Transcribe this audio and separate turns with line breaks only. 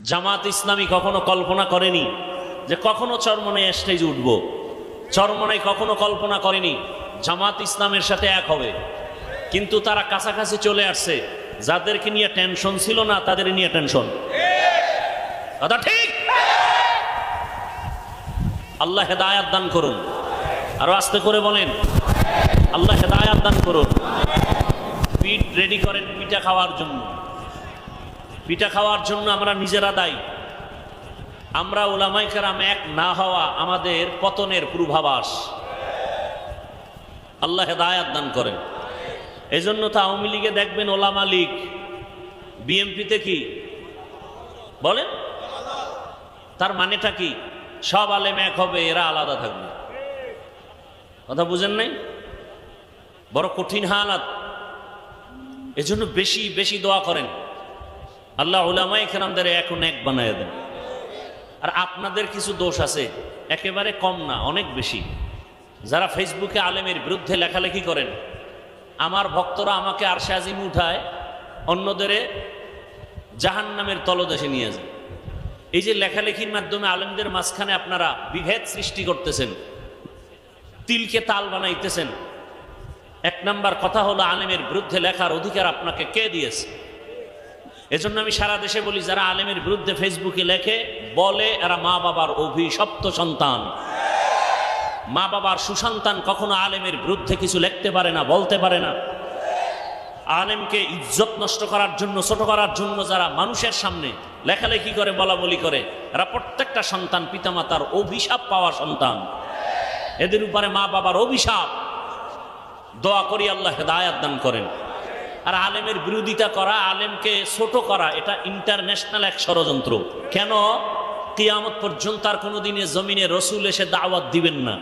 জামাত ইসলামী কখনো কল্পনা করেনি যে কখনো চরমনায় স্টেজে উঠব। চরমনায় কখনো কল্পনা করেনি জামাত ইসলামের সাথে এক হবে, কিন্তু তারা কাছাকাছি চলে আসছে। যাদেরকে নিয়ে টেনশন ছিল না তাদের নিয়ে টেনশন। কথা ঠিক। আল্লাহ হেদায়াত দান করুন। আরো আস্তে করে বলেন, আল্লাহ হেদায়াত দান করুন। পিঠ রেডি করেন পিঠা খাওয়ার জন্য। পিঠা খাওয়ার জন্য আমরা নিজেরা দায়ী। আমরা উলামায়ে কেরাম এক না হওয়া আমাদের পতনের পূর্বাভাস। আল্লাহ হেদায়াত দান করেন। এই জন্য তো আওয়ামী লীগে দেখবেন ওলামা লীগ, বিএনপিতে কি বলেন, তার মানেটা কি? সব আলেম এক হবে, এরা আলাদা থাকবে। কথা বুঝেন নাই? বড় কঠিন হালাত। এজন্য বেশি বেশি দোয়া করেন, আল্লাহ উলামায়ে কেরামদের এখন এক বানায় দেন। আর আপনাদের কিছু দোষ আছে, একেবারে কম না, অনেক বেশি। যারা ফেসবুকে আলেমের বিরুদ্ধে লেখালেখি করেন, আমার ভক্তরা আমাকে আরশে আজিম উঠায়, অন্যদের জাহান্নামের তলদেশে নিয়ে যায়। এই যে লেখালেখির মাধ্যমে আলেমদের মাঝখানে আপনারা বিভেদ সৃষ্টি করতেছেন, তিলকে তাল বানাইতেছেন। এক নাম্বার কথা হলো, আলেমের বিরুদ্ধে লেখার অধিকার আপনাকে কে দিয়েছে? এজন্য আমি সারা দেশে বলি, যারা আলেমের বিরুদ্ধে ফেসবুকে লেখে বলে এরা মা বাবার অভিশপ্ত সন্তান। মা বাবার সুসন্তান কখনো আলেমের বিরুদ্ধে কিছু লিখতে পারে না, বলতে পারে না। আলেমকে ইজ্জত নষ্ট করার জন্য, ছোট করার জন্য যারা মানুষের সামনে লেখালেখি করে, বলা বলি করে, এরা প্রত্যেকটা সন্তান পিতামাতার অভিশাপ পাওয়া সন্তান। এদের উপরে মা বাবার অভিশাপ। দোয়া করি আল্লাহ হেদায়াত দান করেন। আর আলেমের বিরোধিতা করা, আলেমকে ছোট করা, এটা ইন্টারন্যাশনাল এক ষড়যন্ত্র। কেন? কিয়ামত পর্যন্ত আর কোনোদিনে জমিনে রসুল এসে দাওয়াত দিবেন না।